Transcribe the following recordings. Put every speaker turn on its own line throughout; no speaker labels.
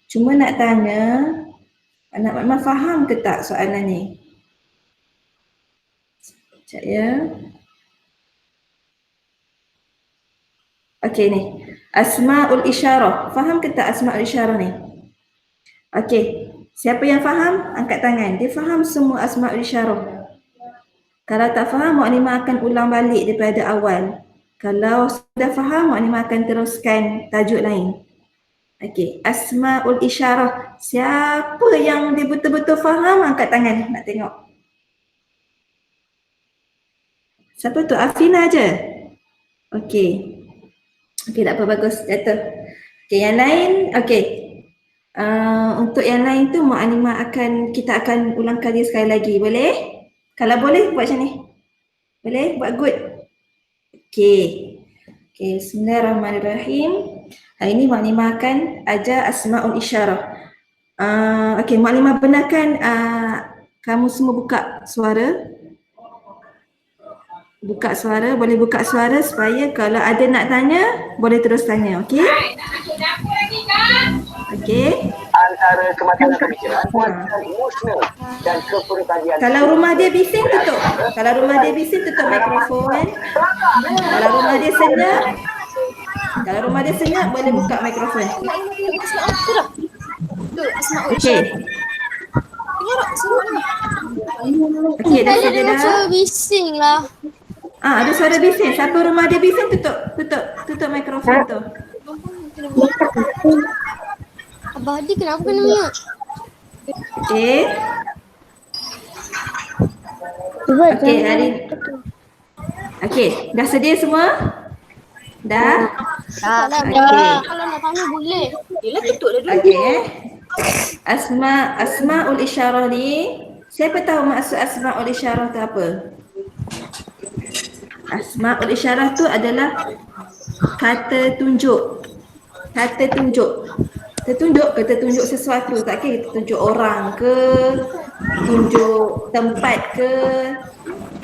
Cuma nak tanya, anak Makmah faham ke tak soalan ni? Sekejap ya. Okey ni. Asma'ul isyarah. Faham ke tak asma'ul isyarah ni? Okey. Siapa yang faham? Angkat tangan. Dia faham semua asma'ul isyarah. Kalau tak faham, Mukadimah akan ulang balik daripada awal. Kalau sudah faham, Mukadimah akan teruskan tajuk lain. Okey, asma'ul isyarah. Siapa yang dia betul-betul faham, angkat tangan. Nak tengok. Siapa tu? Afina je? Okey. Okey, tak apa, bagus. Jatuh. Okey, yang lain. Okey. Untuk yang lain tu, kita akan ulangkan dia sekali lagi. Boleh? Kalau boleh, buat macam ni. Boleh? Buat good. Okey. Okey, bismillahirrahmanirrahim. Hari ini Mukadimah akan ajar asma'ul isyarah. Okey, Mukadimah benarkan kamu semua buka suara. Buka suara, boleh buka suara supaya kalau ada nak tanya, boleh terus tanya, okey? Okey.
Antara kematangan pemikiran, kuantitas emosional dan kepribadian.
Kalau rumah dia bising, tutup. Kalau rumah dia bising, tutup mikrofon. Kalau rumah dia senyap, boleh buka mikrofon. Okey. Okey, dah sedia dah.
Suara bising lah.
Ada suara bising. Siapa rumah dia bising, tutup mikrofon tu.
Abah Adi kenapa kena mute?
Okey. Okey, Okey, dah sedia semua? Dah? Okey.
Kalau nak tanya boleh. Yelah tutup dah dulu.
Okey. Asma'ul isyarah ni, siapa tahu maksud asma'ul isyarah tu apa? Asma'ul isyarah tu adalah kata tunjuk. Kata tunjuk. Kita tunjuk sesuatu, tak kira kita tunjuk orang ke, tunjuk tempat ke,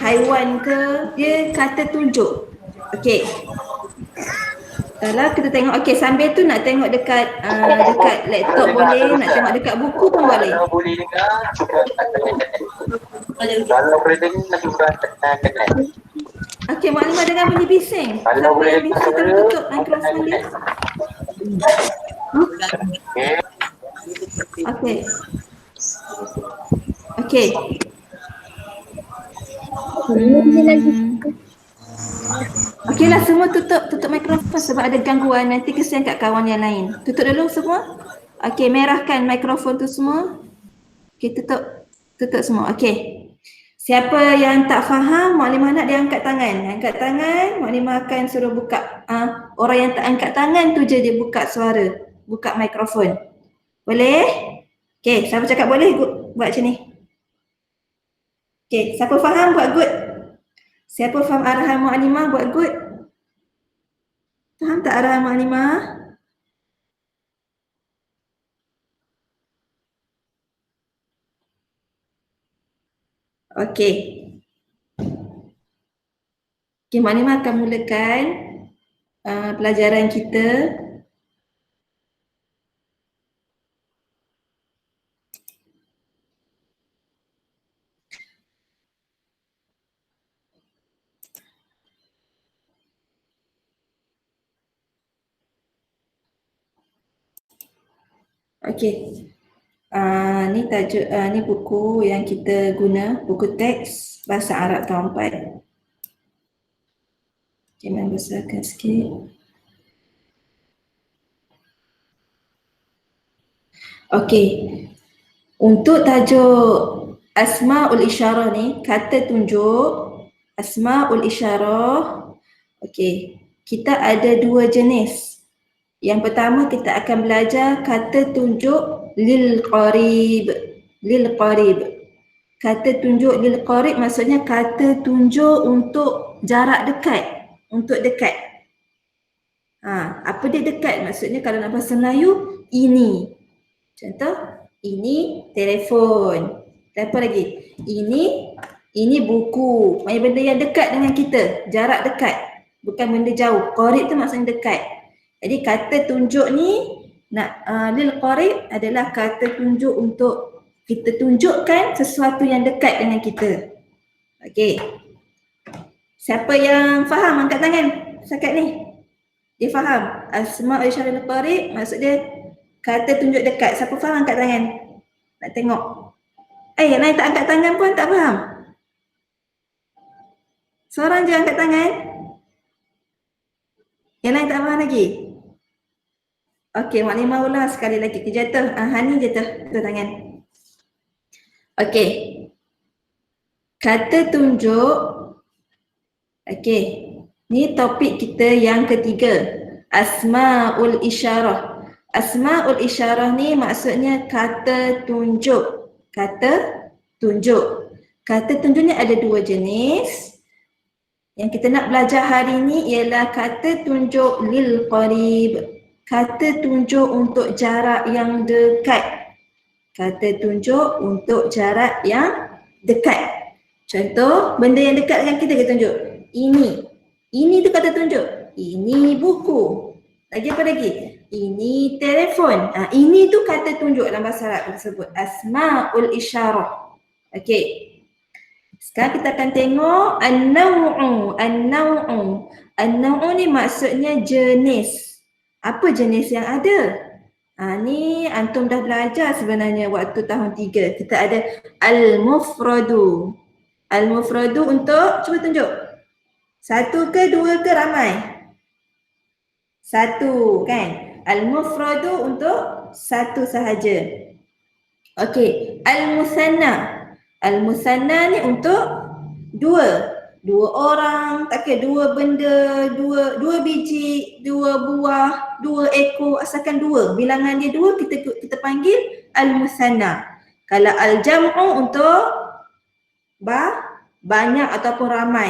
haiwan ke, dia kata tunjuk. Okey. Kalau kita tengok, okey, sambil tu nak tengok dekat laptop boleh, nak tengok dekat buku pun boleh.
Kalau boleh juga, kalau boleh tengok nanti bukan kena.
Okey, Mukadimah dengar bunyi bising. Siapa yang bising tolong tutup mikrofon dia. Okey. Okey. Okeylah, semua tutup mikrofon sebab ada gangguan, nanti kesian kat kawan yang lain. Tutup dulu semua. Okey, merahkan mikrofon tu semua. Okey, tutup semua. Okey. Siapa yang tak faham, Mukadimah nak dia angkat tangan. Angkat tangan, Mukadimah akan suruh buka. Orang yang tak angkat tangan tu je dia buka suara, buka mikrofon. Boleh? Okey, siapa cakap boleh buat macam ni? Okey, siapa faham buat good? Siapa faham arahan Mukadimah buat good? Faham tak arahan Mukadimah? Okey. Okey, Mukadimah akan mulakan pelajaran kita. Okey. Ni tajuk, ni buku yang kita guna, buku teks bahasa Arab tahun 4. Okey, main besarkan sikit. Okey. Untuk tajuk asma'ul isyarah ni, kata tunjuk, asma'ul isyarah. Okey, kita ada 2 jenis. Yang pertama kita akan belajar kata tunjuk lil qarib. Lil qarib. Kata tunjuk lil qarib maksudnya kata tunjuk untuk jarak dekat, untuk dekat. Apa dia dekat? Maksudnya kalau dalam bahasa Melayu, ini. Contoh, ini telefon. Apa lagi? Ini buku. Maksudnya benda yang dekat dengan kita, jarak dekat. Bukan benda jauh. Qarib tu maksudnya dekat. Jadi kata tunjuk ni Lil qarib adalah kata tunjuk untuk kita tunjukkan sesuatu yang dekat dengan kita. Okey. Siapa yang faham angkat tangan setakat ni? Dia faham? Asma'ul isyarah qarib maksud dia kata tunjuk dekat. Siapa faham angkat tangan? Nak tengok. Yang lain tak angkat tangan pun tak faham? Seorang je angkat tangan. Yang lain tak faham lagi? Okey, Maklimah ulang sekali lagi. Jatuh. Hani jatuh tangan. Okey. Kata tunjuk. Okey. Ni topik kita yang ketiga. Asma'ul isyarah. Asma'ul isyarah ni maksudnya kata tunjuk. Kata tunjuk. Kata tunjuk ni ada dua jenis. Yang kita nak belajar hari ni ialah kata tunjuk lil qarib. Kata tunjuk untuk jarak yang dekat. Kata tunjuk untuk jarak yang dekat. Contoh, benda yang dekat dengan kita tunjuk. Ini. Ini tu kata tunjuk. Ini buku. Lagi apa lagi? Ini telefon. Ini tu kata tunjuk dalam bahasa Arab tersebut. Asma'ul isyarah. Okey. Sekarang kita akan tengok an-naw'u. An-naw'u. An-naw'u ni maksudnya jenis. Apa jenis yang ada? Ni antum dah belajar sebenarnya waktu tahun 3. Kita ada al-mufradu. Al-mufradu untuk, cuba tunjuk. Satu ke dua ke ramai? Satu kan? Al-mufradu untuk satu sahaja. Okey, al-musanna. Al-musanna ni untuk dua. Dua orang, takkan dua benda, dua biji, dua buah, dua ekor, asalkan dua. Bilangan dia dua, kita panggil al-musanna. Kalau al-jam'u untuk banyak ataupun ramai.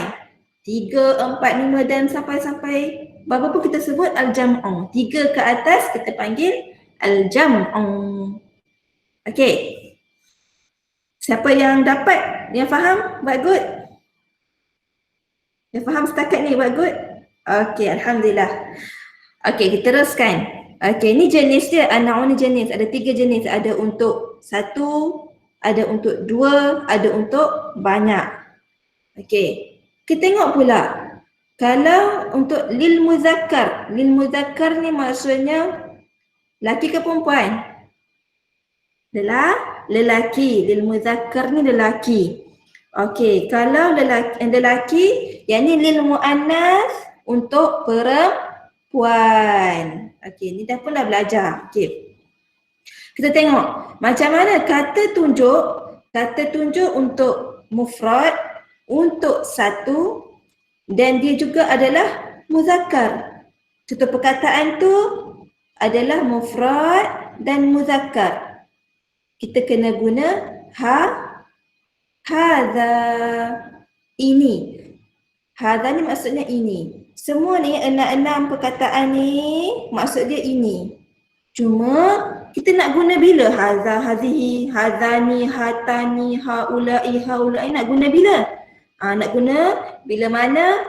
3, 4, 5 dan sampai berapa pun kita sebut al-jam'u. 3 ke atas kita panggil al-jam'u. Okey. Siapa yang dapat, yang faham, buat good. Yang faham setakat ni, buat good. Okey, Alhamdulillah. Okey, kita teruskan. Okey, ni jenis dia. An-naw'u ni jenis. Ada 3 jenis. Ada untuk 1, ada untuk 2, ada untuk banyak. Okey, kita tengok pula. Kalau untuk lil muzakkar. Lil muzakkar ni maksudnya laki ke perempuan? Lelaki. Lil muzakkar ni lelaki. Okey, kalau lelaki, yang ni lil muannas untuk perempuan. Okey, ni dah pun dah belajar. Okey. Kita tengok macam mana kata tunjuk untuk mufrad, untuk satu dan dia juga adalah muzakkar. Contoh perkataan tu adalah mufrad dan muzakkar. Kita kena guna hadza, ini. Hadza ni maksudnya ini. Semua ni 6 perkataan ni maksud dia ini. Cuma kita nak guna bila? Hadza, hadhihi, hadzani, hatani, haula'i, haula'i. Nak guna bila? Nak guna bila mana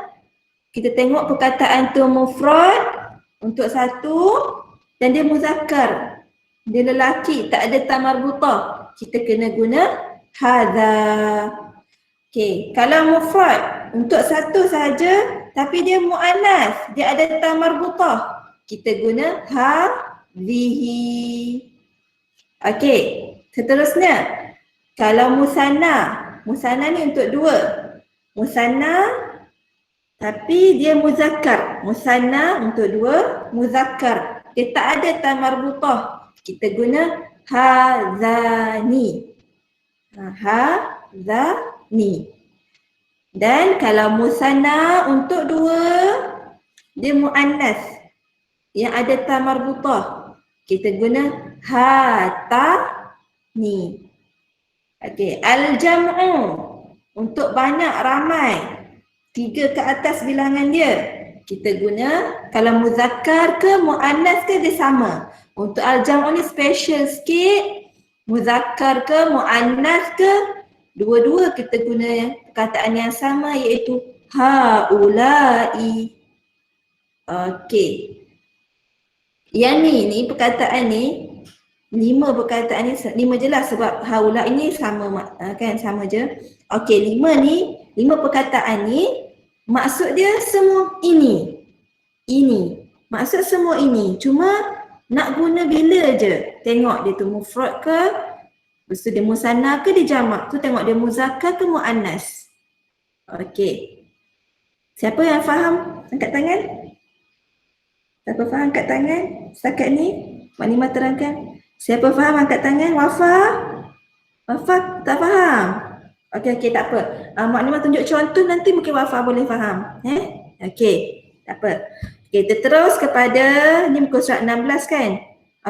kita tengok perkataan tu mufrad untuk satu dan dia muzakkar. Dia lelaki, tak ada ta marbutah. Kita kena guna hadza. Okey, kalau mufrad untuk satu sahaja tapi dia muannas, dia ada ta marbutah. Kita guna hadhihi. Okey, seterusnya kalau musanna ni untuk 2. Musanna tapi dia muzakkar. Musanna untuk 2, muzakkar. Dia tak ada ta marbutah. Kita guna hadzani. Hadzani. Dan kalau musanna untuk 2, dia muannas yang ada ta marbutah. Kita guna hatani. Okey, al-jam'u untuk banyak, ramai. 3 ke atas bilangan dia. Kita guna kalau muzakkar ke muannas ke dia sama. Untuk al-jam'u ni special sikit. Muzakkar ke muannas ke, dua-dua kita guna perkataan yang sama iaitu haula'i. Okey. Yang ni perkataan ni 5 perkataan ni 5 je lah sebab haula ini sama kan, sama je. Okey, 5 ni, 5 perkataan ni maksud dia semua ini. Ini. Maksud semua ini. Cuma nak guna bila je. Tengok dia tu mufrad ke, lepas tu dia musanna ke, dia jamak. Tu tengok dia muzakkar ke muannas. Okey. Siapa yang faham? Angkat tangan. Siapa faham angkat tangan? Setakat ni, Mak Nima terangkan. Siapa faham angkat tangan? Wafa? Wafa tak faham? Okey, tak apa. Mak Nima tunjuk contoh, nanti mungkin Wafa boleh faham. Okey, tak apa. Okey, kita terus kepada, ni muka surat 16 kan?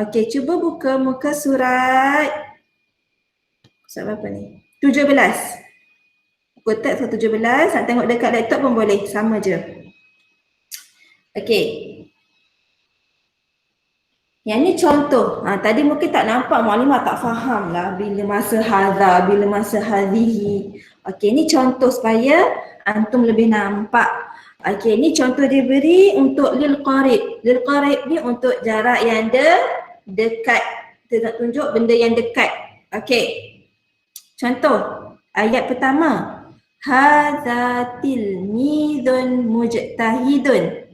Okey, cuba buka muka surat berapa ni? 17. Buka teks 17, nak tengok dekat laptop pun boleh, sama je. Okey. Yang ni contoh. Tadi mungkin tak nampak, maklumat tak faham lah bila masa hadha, bila masa hadhihi. Okey, ni contoh supaya antum lebih nampak. Okey, ni contoh dia beri untuk lil qarib. Lil qarib ni untuk jarak yang dekat. Kita nak tunjuk benda yang dekat. Okey. Contoh ayat pertama. Hadza tilmidun mujtahidun.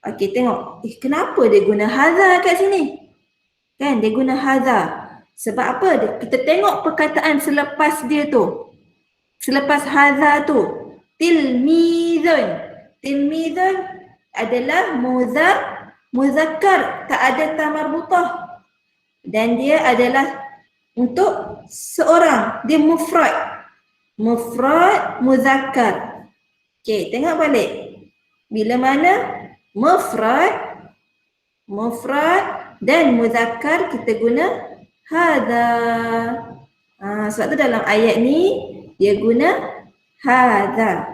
Okey, tengok. Kenapa dia guna hadza kat sini? Kan dia guna hadza. Sebab apa? Kita tengok perkataan selepas dia tu. Selepas hadza tu. Tilmidun. Tilmidun adalah muzakkar. Tak ada ta marbutah. Dan dia adalah untuk seorang. Dia mufrad. Mufrad muzakkar. Okey, tengok balik. Bila mana mufrad dan muzakkar kita guna hadza. Sebab tu dalam ayat ni dia guna hadza.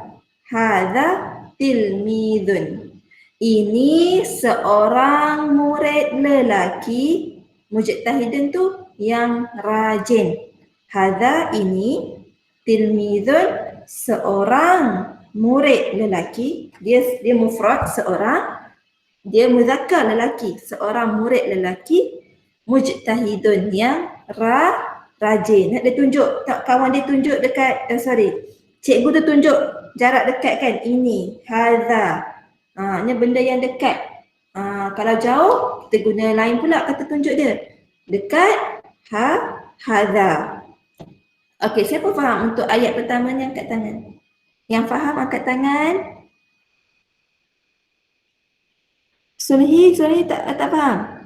Hadza tilmidun. Ini seorang murid lelaki. Mujtahidun tu yang rajin. Hadza ini, tilmidun seorang murid lelaki, dia mufrad seorang, dia muzakkar lelaki, seorang murid lelaki, mujtahidun yang rajin. Nak dia tunjuk, tak kawan dia tunjuk dekat, cikgu tu tunjuk jarak dekat kan, ini, hadza. Ni benda yang dekat. Kalau jauh, kita guna lain pula kata tunjuk dia. Dekat, hadza. Okey, siapa faham untuk ayat pertama ni angkat tangan? Yang faham angkat tangan. Sulhi tak faham?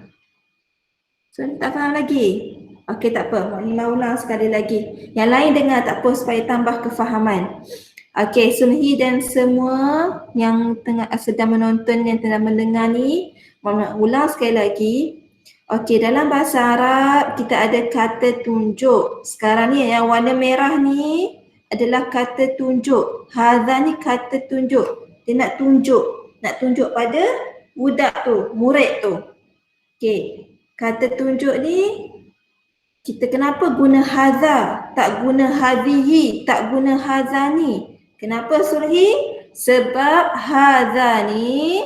Sulhi tak faham lagi? Okey, tak apa. Mak Nima ulang sekali lagi. Yang lain dengar tak apa supaya tambah kefahaman. Okey, Sulhi dan semua yang sedang menonton, yang tengah mendengar ni, Mak Nima ulang sekali lagi. Okey, dalam bahasa Arab kita ada kata tunjuk. Sekarang ni yang warna merah ni adalah kata tunjuk. Hadza ni kata tunjuk. Dia nak tunjuk pada budak tu, murid tu. Okey, kata tunjuk ni kita kenapa guna hadza, tak guna hadhihi, tak guna hadza ni? Kenapa Sulhi? Sebab hadza ni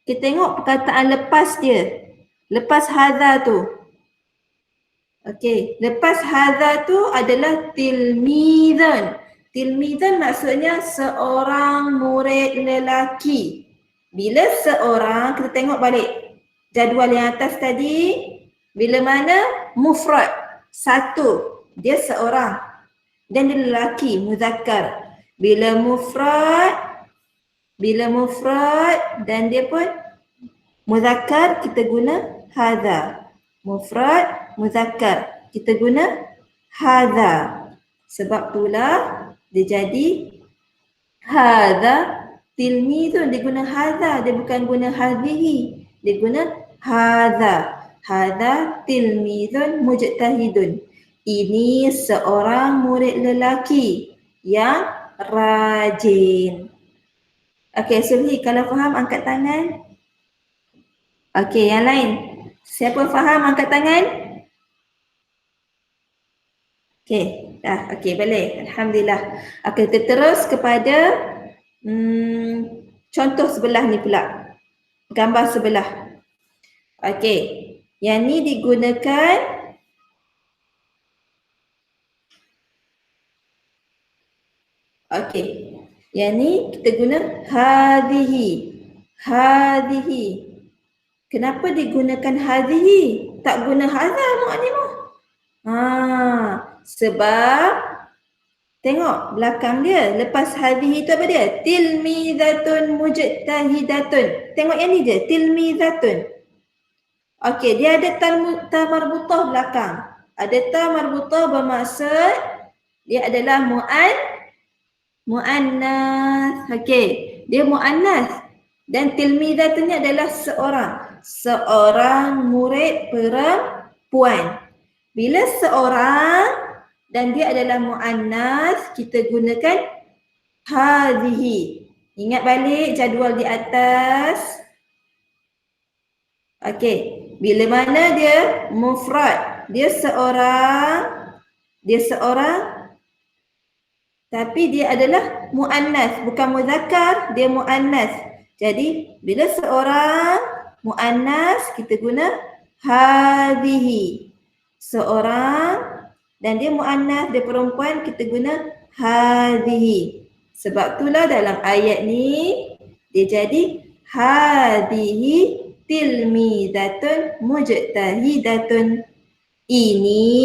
kita tengok perkataan lepas dia. Lepas hadza tu. Okey, lepas hadza tu adalah tilmidhan. Tilmidhan maksudnya seorang murid lelaki. Bila seorang, kita tengok balik jadual yang atas tadi, bila mana mufrad, satu, dia seorang dan dia lelaki, muzakkar. Bila mufrad dan dia pun muzakkar, kita guna hadza. Mufrad, muzakkar, kita guna hadza. Sebab itulah dia jadi hadza tilmidun. Dia guna hadza, dia bukan guna hadhihi. Dia guna hadza. Hadza tilmidun mujtahidun. Ini seorang murid lelaki yang rajin. Okey, Sulhi, kalau faham angkat tangan. Okey, yang lain. Siapa faham angkat tangan? Okey, dah. Okey, boleh. Alhamdulillah. Okey, kita terus kepada contoh sebelah ni pula. Gambar sebelah. Okey. Yang ni digunakan okey. Yang ni kita guna hadhihi. Hadhihi. Kenapa digunakan hadhihi? Tak guna hadha mu'allimah. Sebab tengok belakang dia. Lepas hadhihi tu apa dia? Tilmizatun mujtahidatun. Tengok yang ni je. Tilmizatun. Okey, dia ada ta marbutah belakang. Ada ta marbutah bermaksud dia adalah muannas. Okey, dia muannas dan tilmizatun ni adalah seorang murid perempuan. Bila seorang dan dia adalah muannas, kita gunakan hadhihi. Ingat balik jadual di atas. Okey, bila mana dia mufrad, dia seorang tapi dia adalah muannas, bukan muzakkar, dia muannas. Jadi bila seorang muannas kita guna hadhihi. Seorang dan dia muannas, dia perempuan, kita guna hadhihi. Sebab itulah dalam ayat ni dia jadi hadhihi tilmizatun mujtahidatun. Ini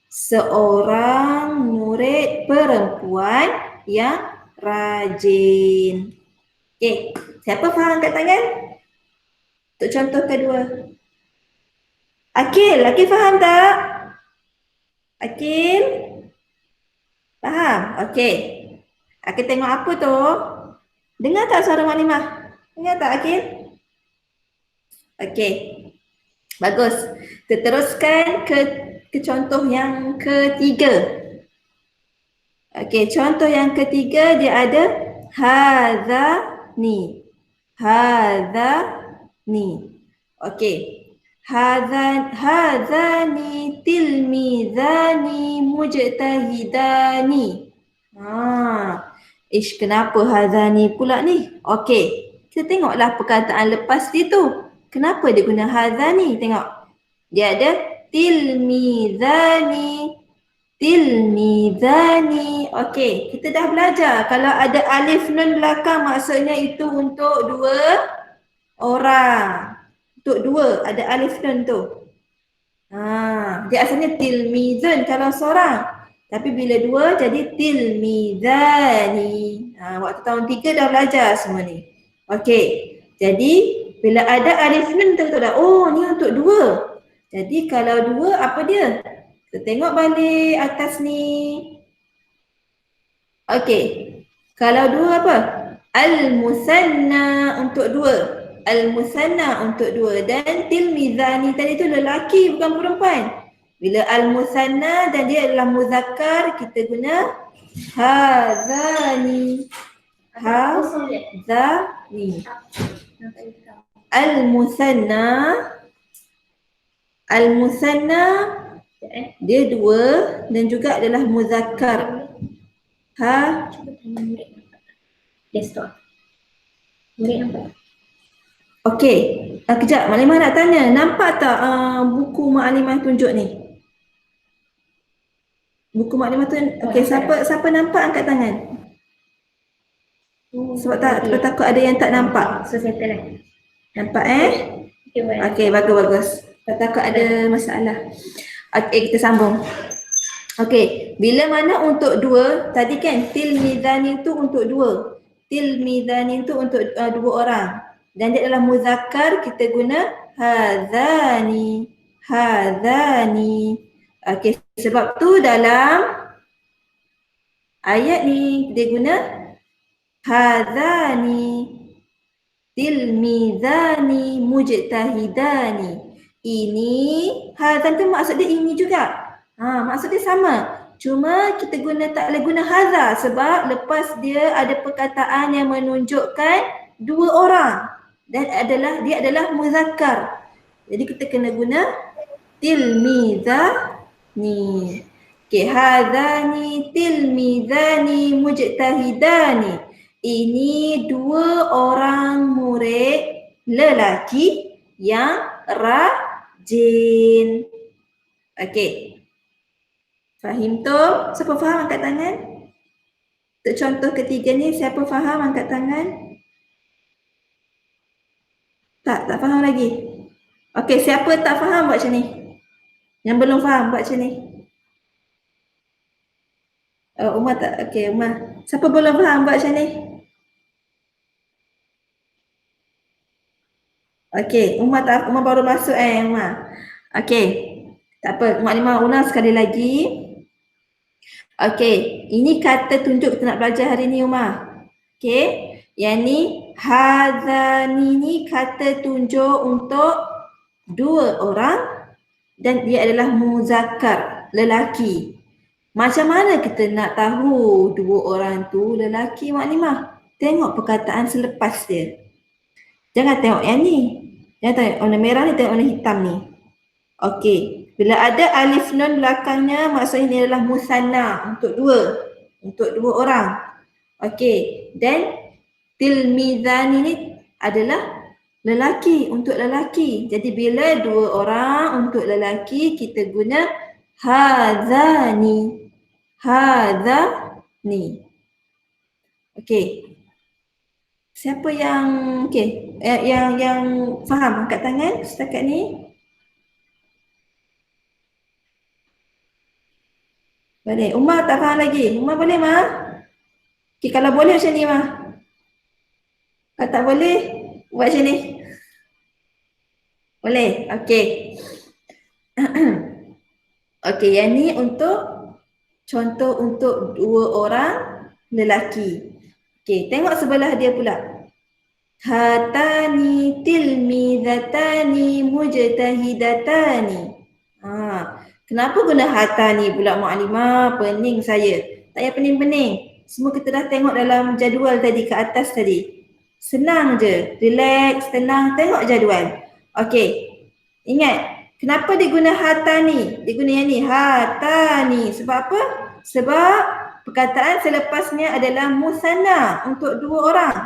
seorang murid perempuan yang rajin. Okey, siapa faham angkat tangan? Untuk contoh kedua. Akil faham tak? Akil? Faham? Okey. Akil tengok apa tu? Dengar tak suara maklimah? Dengar tak Akil? Okey. Bagus. Kita teruskan ke contoh yang ketiga. Okey, contoh yang ketiga dia ada hadzani. Hadzani. Okey. Hadzani tilmizani mujtahidani. Kenapa hadzani pula ni? Okey. Kita tengoklah perkataan lepas dia tu. Kenapa dia guna hadzani? Tengok. Dia ada tilmizani. Okey, kita dah belajar. Kalau ada alif nun belakang maksudnya itu untuk dua orang. Untuk dua ada alif nun tu. Dia asalnya tilmizun kalau seorang. Tapi bila dua jadi tilmizani. Waktu tahun 3 dah belajar semua ni. Okey. Jadi bila ada alif nun betul dah. Oh, ni untuk dua. Jadi kalau dua apa dia? Kita tengok balik atas ni. Okey. Kalau dua apa? Al-musanna untuk dua. Al-musanna untuk dua. Dan tilmizani tadi tu lelaki bukan perempuan. Bila al-musanna dan dia adalah muzakkar, kita guna hadzani. Hadzani. Al-musanna dia dua dan juga adalah muzakkar.
Cuba tanya murid nampak tak? Desktop. Murid nampak tak?
Okey. Kejap, Maklimah nak tanya. Nampak tak buku Maklimah tunjuk ni? Buku Maklimah tu. Okey, siapa nampak angkat tangan? Sebab takut ada yang tak nampak.
So settle lah.
Nampak
Okay,
Okey, bagus. Takut ada masalah. Okey, kita sambung. Okey, bila mana untuk dua, tadi kan tilmizani tu untuk dua. Tilmizani tu untuk dua orang. Dan dia adalah muzakkar, kita guna hadzani. Okey, sebab tu dalam ayat ni dia guna hadzani tilmizani mujtahidani. Ini hadzan tu maksud dia ini juga. Maksud dia sama. Cuma kita tak boleh guna hadza sebab lepas dia ada perkataan yang menunjukkan dua orang dan dia adalah muzakkar. Jadi kita kena guna tilmizani. Okey, hadzani tilmizani mujtahidani. Ini dua orang murid lelaki yang rajin. Okey. Fahim tu? Siapa faham angkat tangan? Untuk contoh ketiga ni, siapa faham angkat tangan? Tak faham lagi. Okey, siapa tak faham buat macam ni? Yang belum faham buat macam ni. Umar tak? Okey, Umar. Siapa belum faham buat macam ni? Okey, Umar baru masuk Umar. Okey. Tak apa, Mak Limah ulang sekali lagi. Okey, ini kata tunjuk kita nak belajar hari ni Umar. Okey. Yang ni hadzani ni kata tunjuk untuk dua orang dan dia adalah muzakkar, lelaki. Macam mana kita nak tahu dua orang tu lelaki Mak Limah? Tengok perkataan selepas dia. Jangan tengok yang ni. Jangan tengok warna merah ni, tengok warna hitam ni. Okey. Bila ada alif nun belakangnya, maksudnya ini adalah musanna untuk dua. Untuk dua orang. Okey. Dan tilmizani ni adalah lelaki, untuk lelaki. Jadi bila dua orang untuk lelaki, kita guna hadzani. Hadzani. Okey. Siapa yang yang faham angkat tangan setakat ni? Boleh. Umar tak faham lagi. Umar boleh Mah? Okey, kalau boleh macam ni Mah. Kalau tak boleh, buat macam ni. Boleh? Okey. Okey, yang ni untuk contoh untuk dua orang lelaki. Okey, tengok sebelah dia pula. Hatani tilmizatani mujtahidatani. Kenapa guna hatani pula Mak Alimah? Pening saya. Tak payah pening-pening. Semua kita dah tengok dalam jadual tadi ke atas tadi. Senang je. Relax, tenang. Tengok jadual. Okey. Ingat. Kenapa dia guna hatani? Dia guna yang ni. Hatani. Sebab apa? Sebab perkataan selepasnya adalah musanna untuk dua orang.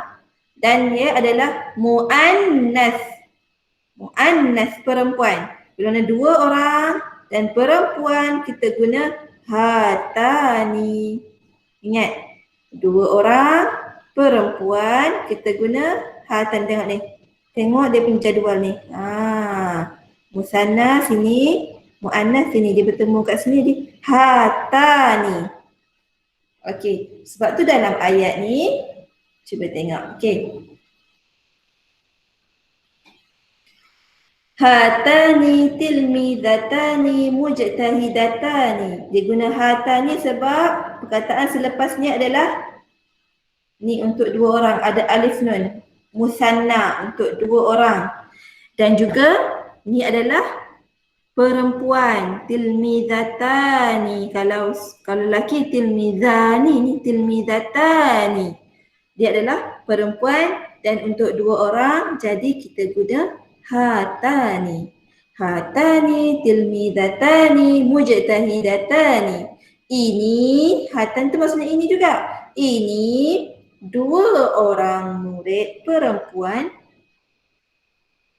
Dan dia adalah muannas. Muannas perempuan. Bila ada dua orang dan perempuan, kita guna hatani. Ingat, dua orang, perempuan, kita guna hatani. Tengok ni. Tengok dia punya jadual ni. Musanna sini, muannas sini. Dia bertemu kat sini di hatani. Okey, sebab tu dalam ayat ni, cuba tengok. Okey. Hatani tilmizatani mujtahidatani. Dia guna hatani sebab perkataan selepasnya adalah ni untuk dua orang, ada alif nun. Musanna untuk dua orang. Dan juga ni adalah perempuan, tilmizatani. Kalau lelaki tilmizani, ni tilmizatani. Dia adalah perempuan dan untuk dua orang, jadi kita guna hatani. Hatani tilmizatani mujtahidatani. Ini, hatan tu maksudnya ini juga. Ini dua orang murid perempuan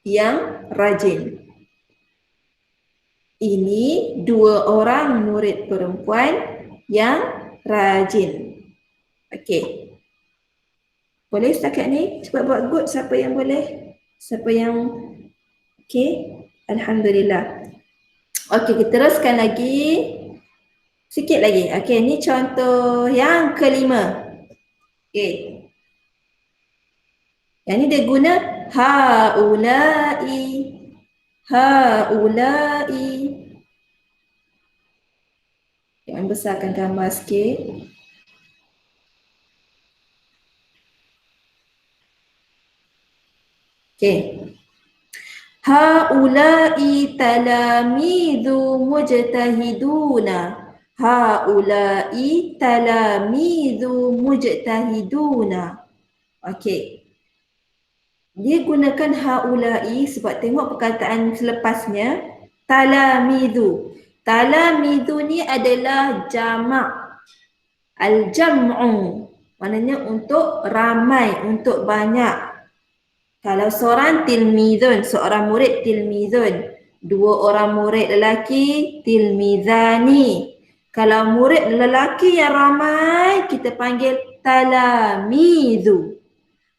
yang rajin. Ini dua orang murid perempuan yang rajin. Okey. Boleh setakat ni? Cepat buat good siapa yang boleh. Siapa yang okey. Alhamdulillah. Okey, kita teruskan lagi. Sikit lagi. Okey, ni contoh yang kelima. Okey. Yang ni dia guna haulai. Haulai. Yang besarkan gambar sikit. Okey. Haulai talamidhu mujtahiduna. Haulai talamidhu mujtahiduna. Okey. Dia gunakan haulai sebab tengok perkataan selepasnya. Talamidhu. Talamidhu ni adalah jamak. Al-jam'u. Maknanya untuk ramai, untuk banyak. Kalau seorang tilmizun, seorang murid tilmizun. Dua orang murid lelaki tilmizani. Kalau murid lelaki yang ramai kita panggil talamizu.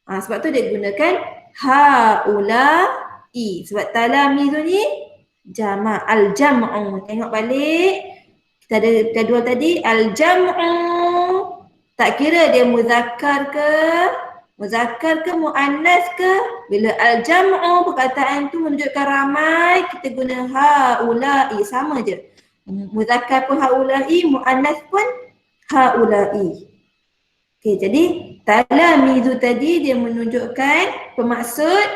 Sebab tu dia gunakan haula'i. Sebab talamizu ni jamak, al-jam'u. Tengok balik. Kita ada jadual tadi, al-jam'u. Tak kira dia muzakkar ke muannas ke. Bila al-jam'u perkataan tu menunjukkan ramai, kita guna haula'i, sama je. Muzakkar pun haula'i, muannas pun haula'i. Okey, jadi talamizu tadi dia menunjukkan pemaksud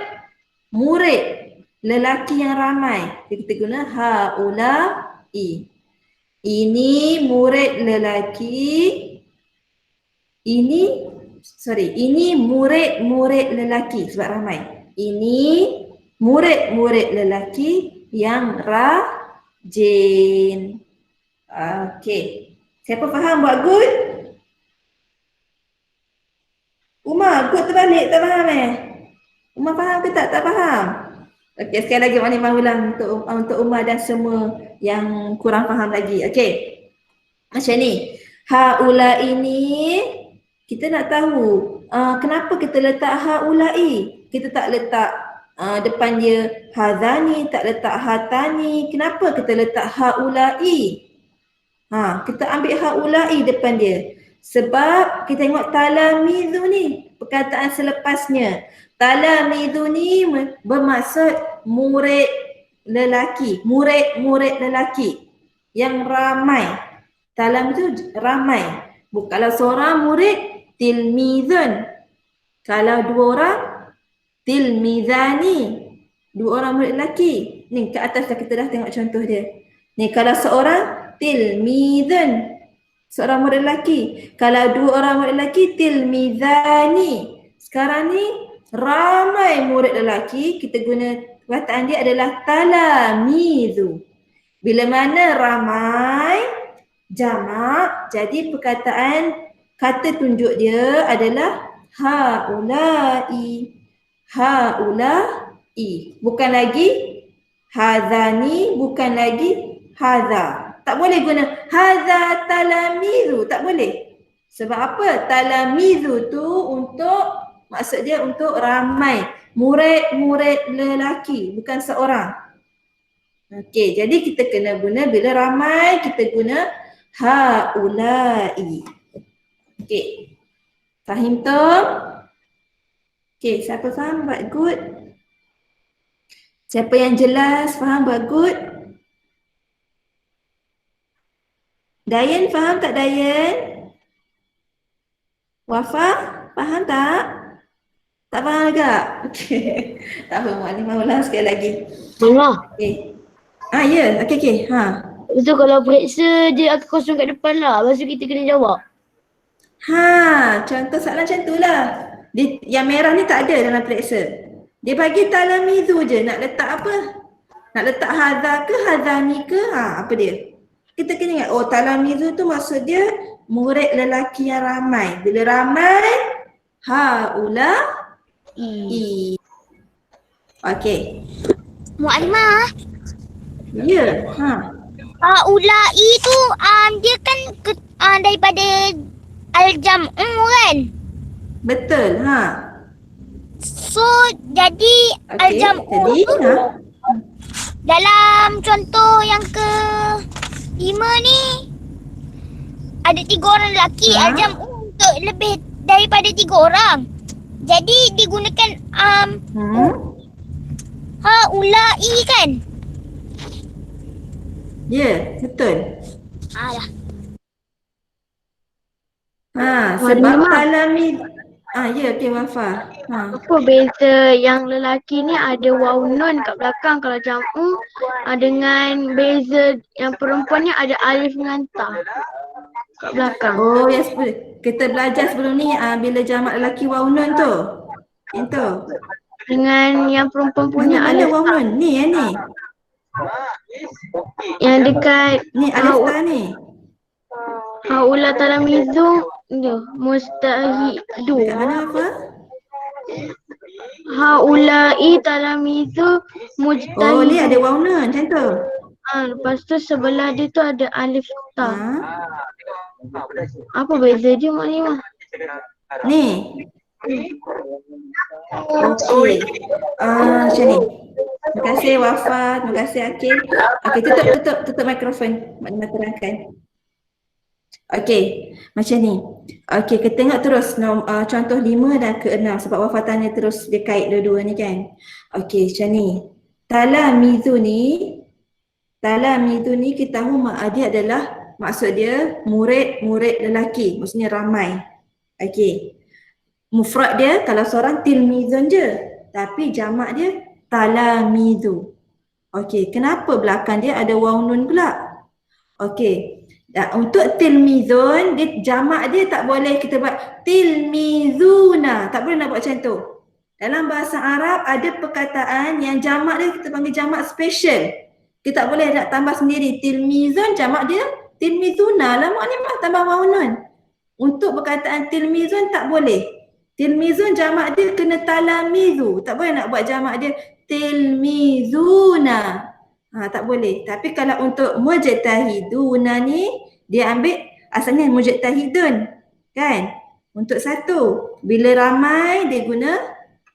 murid lelaki yang ramai. Kita guna haula'i. Ini murid lelaki. Ini murid-murid lelaki sebab ramai. Ini murid-murid lelaki yang rajin. Okey. Siapa faham buat good? Umar, good terbalik tak faham Umar faham ke tak faham? Okey, sekali lagi Mak Nimah ulang untuk Umar dan semua yang kurang faham lagi. Okey. Macam ni. Haula ini kita nak tahu kenapa kita letak haula'i. Kita tak letak depan dia hazani, tak letak hatani. Kenapa kita letak haula'i? Kita ambil haula'i depan dia. Sebab kita tengok talamizu ni, perkataan selepasnya. Talamizu ni bermaksud murid lelaki, murid-murid lelaki yang ramai. Talamizu ramai. Kalau seorang murid, tilmizun. Kalau dua orang, tilmizani. Dua orang murid lelaki. Ni ke atas dah kita dah tengok contoh dia. Ni kalau seorang, tilmizun. Seorang murid lelaki. Kalau dua orang murid lelaki, tilmizani. Sekarang ni ramai murid lelaki, kita guna perkataan dia adalah talamizu. Bila mana ramai, jamak, jadi perkataan kata tunjuk dia adalah haula'i. Haula'i. Bukan lagi hazani, bukan lagi haza. Tak boleh guna haza talamizu, tak boleh. Sebab apa? Talamizu tu maksud dia untuk ramai. Murid-murid lelaki, bukan seorang. Okey, jadi kita kena guna bila ramai, kita guna haula'i. Okey. Fahim Tom? Okey, siapa faham buat good? Siapa yang jelas faham buat good? Dayan faham tak Dayan? Wafa faham tak? Tak faham agak? Okey. Tak apa, Mak Nimah ulang sekali lagi.
Mama.
Okey. Ya, okey.
Lepas tu kalau periksa dia akan kosong kat depan lah. Lepas tu kita kena jawab.
Contoh soalan macam tu lah. Yang merah ni tak ada dalam periksa. Dia bagi talamizu je. Nak letak apa? Nak letak haza ke hazani ke? Apa dia? Kita kena ingat, talamizu tu maksud dia murid lelaki yang ramai. Bila ramai, haula'i. Okey.
Mu'alimah,
Ya,
haula'i tu dia kan daripada al-jam'u kan?
betul.
So jadi
Okey,
al-jam'u
jadi
tu dalam contoh yang ke 5 ni ada 3 orang lelaki. Al-jam'u untuk lebih daripada 3 orang. Jadi digunakan haula'i kan?
Ya, betul.
Alah.
Sebab talamiz. Ya, okey Wafa.
Apa beza yang lelaki ni ada waw nun kat belakang kalau jam'u, dengan beza yang perempuannya ada alif dengan ta kat belakang.
Oh, yang kita belajar sebelum ni bila jamak lelaki waw nun tu. Yang tu.
Dengan yang perempuan punya
Mana
alif
waw nun? Ni yang ni.
yang dekat
Ni alif ta ni.
haula talamizu mustahidun.
Dekat mana apa?
Haulai talamizu
Oh, ni ada
mujtahidun.
waw nun macam tu.
Lepas tu sebelah dia tu ada alif ta.
Ha.
Apa beza dia Mak Nima?
Ni. Okey. Macam ni. Terima kasih Wafa, terima kasih Akil. Okey, tutup mikrofon. Mak Nima terangkan. Okey, macam ni. Okey, kita tengok terus contoh 5 dan ke-6 sebab Wafa tanya terus dia kait dua-dua ni kan. Okey, macam ni. Talamizu ni kita tahu dia adalah maksud dia murid-murid lelaki, maksudnya ramai. Okey. Mufrad dia kalau seorang tilmizun je, tapi jamak dia talamizu. Okey, kenapa belakang dia ada waw nun pula? Okey. Untuk tilmizun, dia jamak dia tak boleh kita buat tilmizuna. Tak boleh nak buat macam tu. Dalam bahasa Arab ada perkataan yang jamak dia kita panggil jamak special. Kita tak boleh nak tambah sendiri. Tilmizun jamak dia tilmizuna lah Mak Nima tambah waw nun. Untuk perkataan tilmizun tak boleh. Tilmizun jamak dia kena talamizu. Tak boleh nak buat jamak dia tilmizuna. Tak boleh. Tapi kalau untuk mujtahiduna ni, dia ambil asalnya mujtahidun. Kan? Untuk satu. Bila ramai, dia guna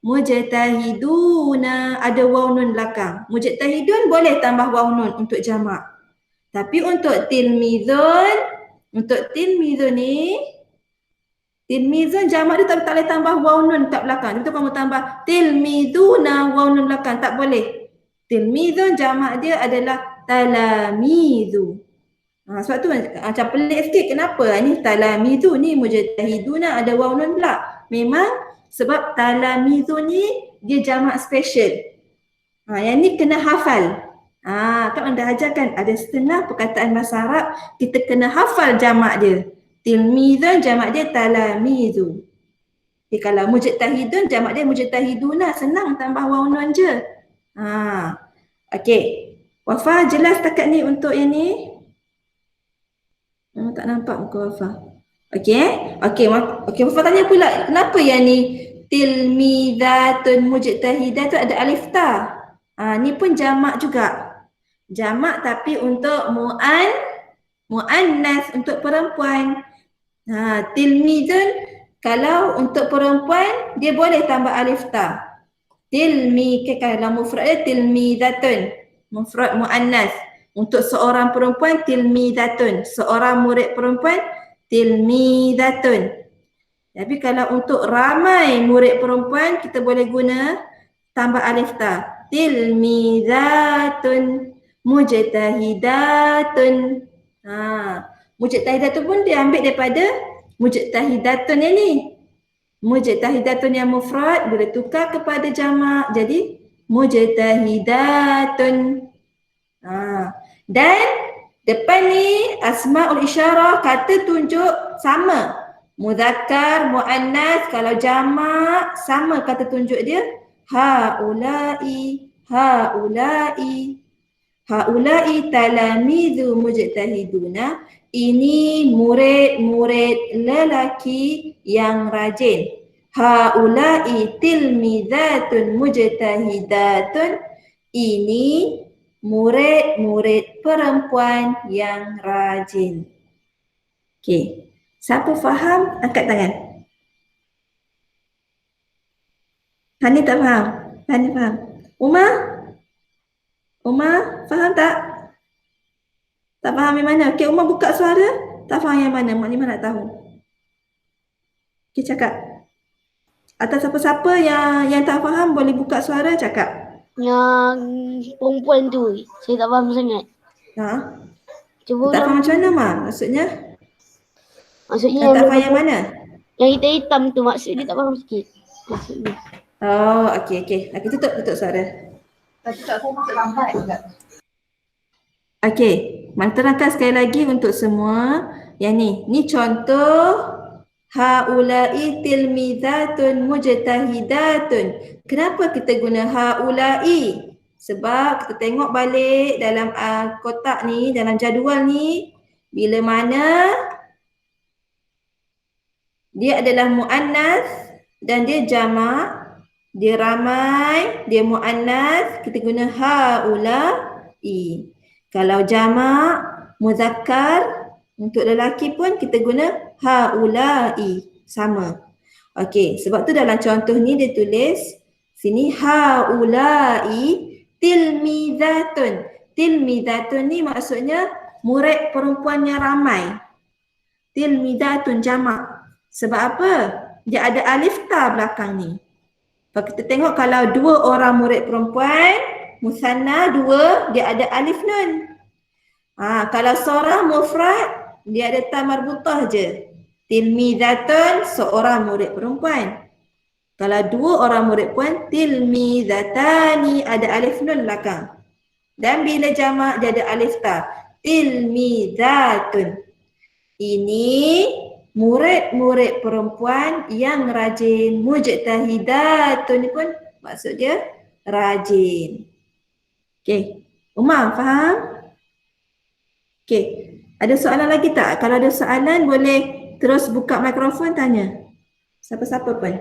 mujtahiduna. Ada waw nun belakang. Mujtahidun boleh tambah waw nun untuk jamak. Tapi untuk tilmizun ni, tilmizun jamak dia tak boleh tambah waw nun kat belakang. Betul kamu tambah tilmizuna waw nun belakang. Tak boleh. Tilmizun jamak dia adalah talamizu. Sebab tu macam pelik sikit. Kenapa ni talamizu ni mujtahiduna ada waw nun pula. Memang sebab talamizu ni dia jamak special. Yang ni kena hafal. Kan anda ajarkan ada setengah perkataan bahasa Arab kita kena hafal jamak dia. Tilmizun jamak dia talamizu. Jadi kalau mujtahidun jamak dia mujtahiduna, senang tambah waw nun je. Okey. Wafa jelas takat ni untuk yang ni? Tak nampak muka Wafa. Okey. Okey, Wafa tanya pula kenapa yang ni tilmizatun mujtahidatun ada alif ta? Ni pun jamak juga. Jamak tapi untuk muannas untuk perempuan. Tilmizun kalau untuk perempuan dia boleh tambah alif ta. Kalau mufrad dia tilmizatun, mufrad muannas. Untuk seorang perempuan tilmizatun, seorang murid perempuan tilmizatun. Tapi kalau untuk ramai murid perempuan kita boleh guna tambah alif ta. Tilmizatun, mujtahidatun. Mujtahidatun pun diambil daripada mujtahidatun yang ni. Mujtahidatun yang mufrad boleh tukar kepada jamak jadi mujtahidatun. Dan depan ni asmaul isyarah kata tunjuk sama. Muzakkar, muannas, kalau jamak sama kata tunjuk dia. Haulai, haulai. Haulai talamizu mujtahiduna. Ini murid-murid lelaki yang rajin. Haulai tilmizatun mujtahidatun. Ini murid-murid perempuan yang rajin. Okey. Siapa faham? Angkat tangan. Hani tak faham? Hani faham? Umar? Umar, faham tak? Tak faham yang mana? Okey, Umar buka suara. Tak faham yang mana? Mak Nima nak tahu. Okey, cakap. Atau siapa-siapa yang tak faham boleh buka suara cakap.
Yang perempuan tu, saya tak faham sangat. Cuba
Tak faham macam mana, Mak? Maksudnya?
Maksudnya
tak faham yang mana?
Yang hitam-hitam tu maksud dia tak faham sikit. Maksudnya.
Oh, okey. Okey, tutup suara. Okey, Mak terangkan sekali lagi untuk semua. Yang ni contoh haulai tilmizatun mujtahidatun. Kenapa kita guna haulai? Sebab kita tengok balik dalam kotak ni, dalam jadual ni, bila mana dia adalah muannas dan dia jamak, Dia ramai, dia muannas, kita guna haula'i. Kalau jamak, muzakkar, untuk lelaki pun kita guna haula'i. Sama. Okey, sebab tu dalam contoh ni dia tulis sini haula'i tilmizatun. Tilmizatun ni maksudnya murid perempuan yang ramai. Tilmizatun jamak. Sebab apa? Dia ada alif ta belakang ni. Kalau kita tengok kalau 2 orang murid perempuan, musanna 2, dia ada alif nun. Kalau seorang mufrad, dia ada ta marbutah je. Tilmizatun, seorang murid perempuan. Kalau 2 orang murid perempuan, tilmizatani, ada alif nun belakang. Dan bila jamak, dia ada alif ta. Tilmizatun. Ini murid-murid perempuan yang rajin. Mujtahidatun ni pun maksud dia rajin. Okey. Umar, faham? Okey. Ada soalan lagi tak? Kalau ada soalan boleh terus buka mikrofon tanya. Siapa-siapa pun.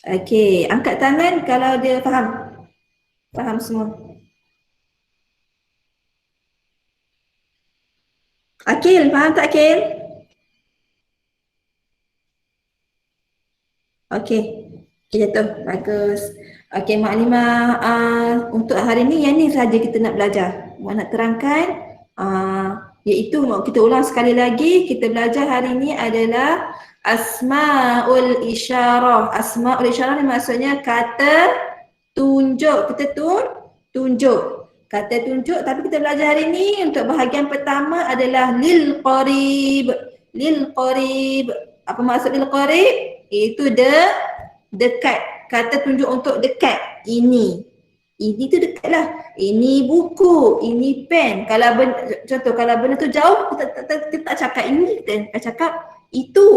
Okey. Angkat tangan kalau dia faham. Faham semua. Akil, faham tak Akil? Okey. Okey, jatuh. Bagus. Okey, Mak Halimah, untuk hari ni yang ni saja kita nak belajar. Mak nak terangkan iaitu kita ulang sekali lagi, kita belajar hari ni adalah asmaul isyarah. Asmaul isyarah ni maksudnya kata tunjuk. Kita tunjuk. Kata tunjuk, tapi kita belajar hari ni untuk bahagian pertama adalah lil qarib. Lil qarib. Apa maksud lil qarib? Itu dekat. Kata tunjuk untuk dekat. Ini tu dekat lah. Ini buku, ini pen. Kalau contoh kalau benda tu jauh, kita tak cakap ini, kita akan cakap itu.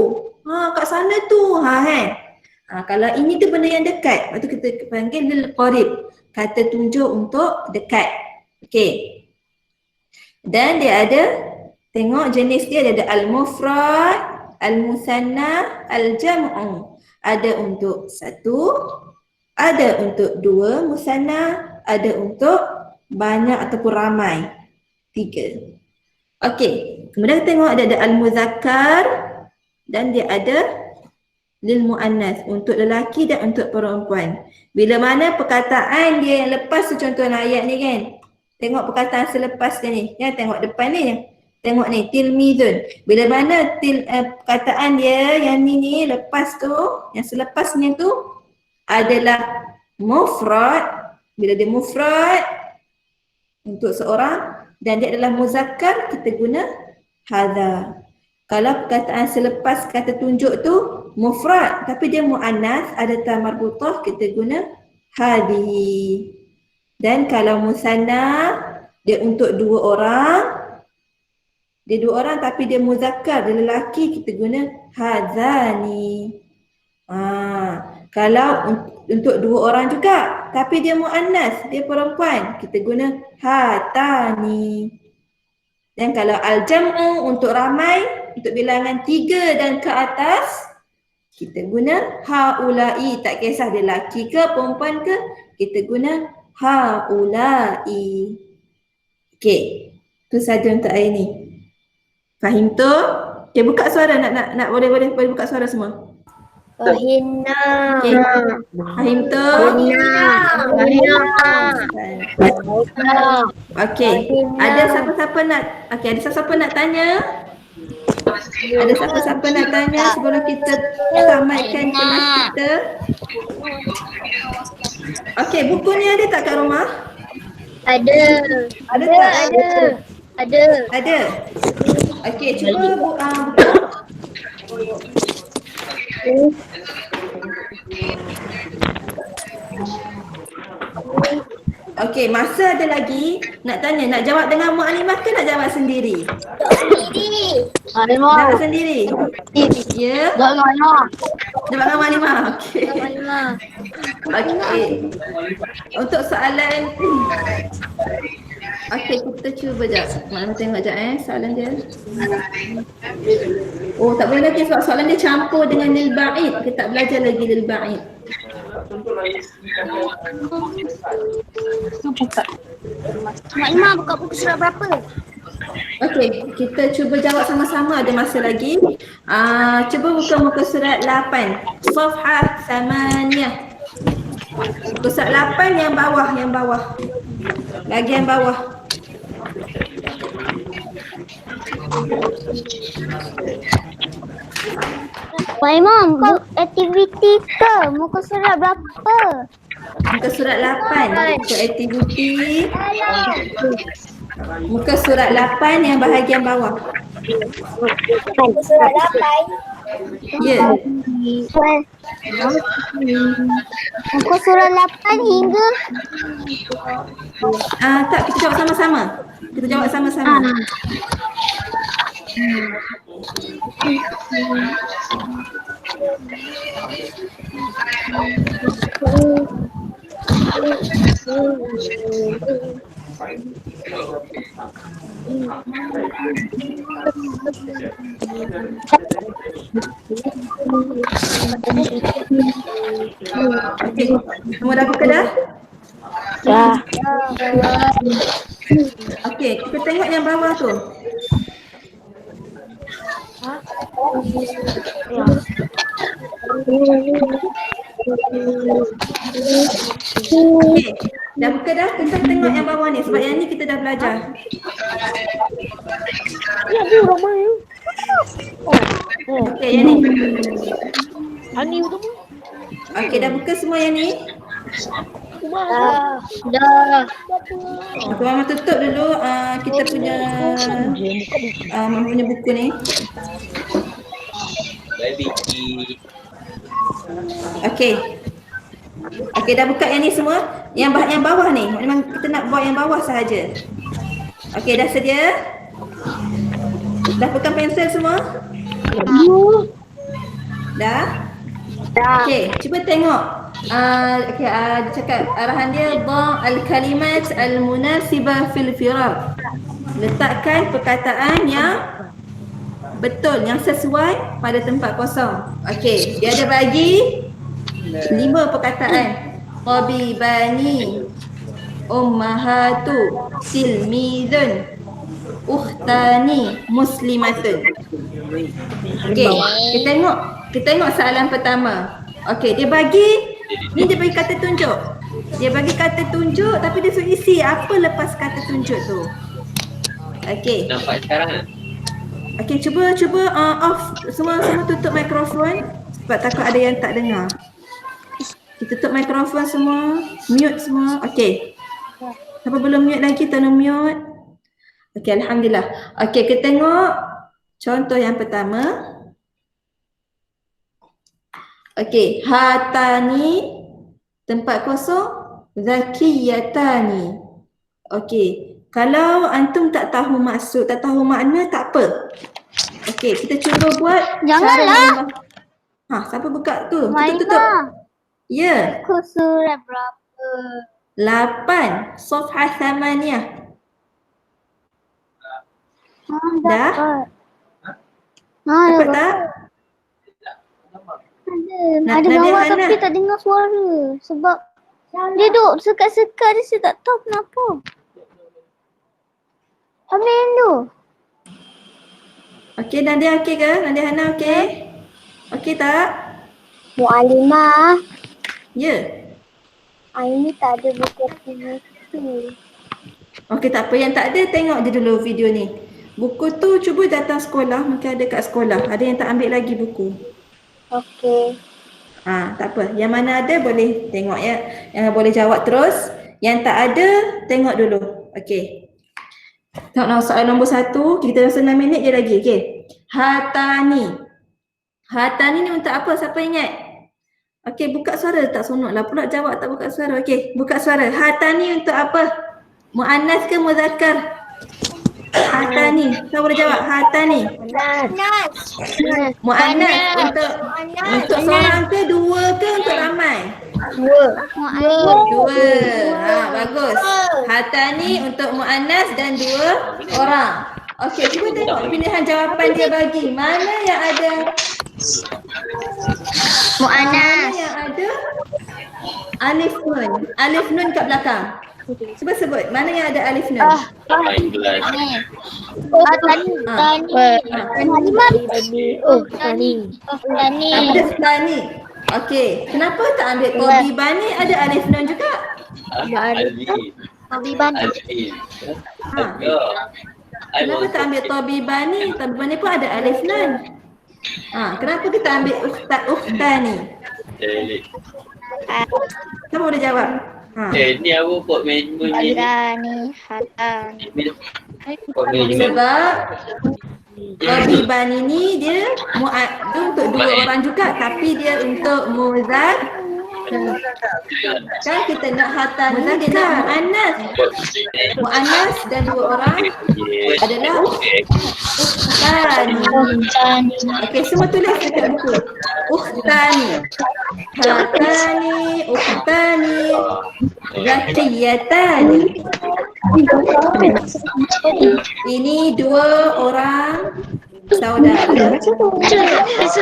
Kat sana tu. Kalau ini tu benda yang dekat, lepas tu kita panggil lil qarib. Kata tunjuk untuk dekat. Okey. Dan dia ada, tengok jenis dia ada al-mufrad, al-musanna, al-jam'u. Ada untuk 1, ada untuk 2 musanna, ada untuk banyak ataupun ramai 3. Okey. Kemudian kita tengok ada al-muzakkar dan dia ada lil muannas, untuk lelaki dan untuk perempuan. Bila mana perkataan dia yang lepas tu, contoh ayat ni kan. Tengok perkataan selepas dia ni. Ya, tengok depan ni. Tengok ni, tilmizun. Bila mana perkataan dia yang ni lepas tu, yang selepasnya tu adalah mufrad. Bila dia mufrad untuk seorang dan dia adalah muzakkar, kita guna hadha. Kalau perkataan selepas kata tunjuk tu mufrad tapi dia muannas, ada ta marbutah, kita guna hadhihi. Dan kalau musanna, dia untuk 2 orang. Dia 2 orang tapi dia muzakkar, dia lelaki, kita guna hadzani. Kalau untuk 2 orang juga tapi dia muannas, dia perempuan, kita guna hatani. Dan kalau al-jam'u untuk ramai, untuk bilangan 3 dan ke atas, kita guna haula'i. Tak kisah dia lelaki ke perempuan ke, kita guna haula'i. Okey, tu saja untuk hari ni. Fahim tu? Okey, buka suara, nak boleh buka suara semua.
Fahimna.
Okey. Fahim tu? Okey. Ada siapa-siapa nak tanya? Ada siapa-siapa nak tanya sebelum kita tamatkan kelas kita? Okey, buku ni ada tak kat rumah?
Ada.
Ada tak?
Ada.
Ada. Okey, cuba buka. Okey, masa ada lagi. Nak tanya, nak jawab dengan Mak Halimah ke nak jawab sendiri?
Sendiri.
Jawab sendiri? Ya?
Jangan nak.
Jawab dengan Mak Halimah? Okey. Okey. Untuk soalan Okey, kita cuba jap. Mana tengok jap soalan dia. Oh, tak boleh lagi sebab soalan dia campur dengan lil ba'id. Kita tak belajar lagi lil ba'id.
Mak Imah buka buku surat berapa?
Okey, kita cuba jawab sama-sama, ada masa lagi. Cuba buka muka surat 8. Safhah 8. Muka surat 8 yang bawah. Bahagian bawah.
Mak Imah, aktiviti ke? Muka surat berapa?
Muka surat 8. Untuk aktiviti. Muka surat 8 yang bahagian bawah.
Muka surat 8.
Ya.
Muka surat 8 hingga
Tak, kita jawab sama-sama. Kita jawab sama-sama. Okey, semua dah buka dah?
Dah.
Okey, kita tengok yang bawah tu. Okey, dah buka dah? Kita tengok yang bawah ni sebab yang ni kita dah belajar. Okey, yang ni. Okey, dah buka semua yang ni?
dah.
Okey, Mama tutup dulu kita punya Mama punya buku ni. Okey. Okey, dah buka yang ni semua. Yang bawah ni. Memang kita nak buat yang bawah sahaja. Okey, dah sedia? Dah pegang pensel semua? Dah? Okey, cuba tengok. Okey, dia cakap arahan dia dha' al-kalimat al-munasibah fil firaq. Letakkan perkataan yang betul, yang sesuai pada tempat kosong. Okey, dia ada bagi 5 perkataan. Tabibani, ummahatu, tilmidun, ukhtani, muslimatun. Okey, kita tengok soalan pertama. Okey, dia bagi kata tunjuk. Dia bagi kata tunjuk tapi dia suruh isi apa lepas kata tunjuk tu. Okey.
Nampak sekarang?
Okey, cuba off semua tutup mikrofon sebab takut ada yang tak dengar. Kita tutup mikrofon semua, mute semua. Okey. Siapa belum mute lagi, tolong mute. Okey, alhamdulillah. Okey, kita tengok contoh yang pertama. Okey, hatani tempat kosong, zakiyatani. Okey, kalau antum tak tahu maksud, tak tahu makna, tak apa. Okey, kita cuba buat.
Janganlah.
Siapa buka tu?
Mak
Tutup.
Imah,
Ya.
muka surat berapa?
8. Safhah 8. Dah? Dapat tak?
Ada gambar tapi tak dengar suara. Sebab dia duduk sekat-sekat dia, saya tak tahu kenapa. Ambil tu.
Okey, Nadia okey ke? Nadia Hana okey? Okey tak?
Mu'alimah,
Ya.
ini tak ada buku aktiviti.
Okey, tak apa. Yang tak ada, tengok je dulu video ni. Buku tu cuba datang sekolah, mungkin ada kat sekolah. Ada yang tak ambil lagi buku.
Okey.
Tak apa. Yang mana ada boleh tengok ya. Yang boleh jawab terus. Yang tak ada, tengok dulu. Okey. Tengok soalan nombor 1. Kita rasa 6 minit je lagi. Okey. Hatani. Hatani ni untuk apa? Siapa ingat? Okey, buka suara tak sonok lah. Pula jawab tak buka suara. Okey, buka suara. Hatani untuk apa? Mu'annas ke muzakkar? Hatani. Siapa boleh jawab? Hatani. Mu'annas untuk seorang ke, dua ke, untuk ramai? Dua. Bagus. Hatani untuk muannas dan 2 orang. Okey, cuba tengok pilihan jawapan dia bagi. Mana yang ada
Mu'annas.
mana yang ada alif nun. Alif nun kat belakang. Cuba sebut mana yang ada alif nun.
Tani. Tani.
Apa dia Tani? Okey, kenapa tak ambil Tobibani ada alif nun juga?
Habibani.
Kenapa tak ambil Tobibani? Tobibani pun ada alif nun. Kenapa kita ambil Ukhtani? Siapa boleh jawab?
Ni aku buat menu ni.
Habibani. Hatani.
Sebab Tobibani ni dia untuk 2 orang juga, tapi dia untuk muzakkar. Kan kita nak hatan ni, dia nak muannas. Muannas dan 2 orang adalah ukhtani. Okey, semua tulis dekat buku. Ukhtani. Hatani, ukhtani, zakiyatani. Ini 2 orang saudara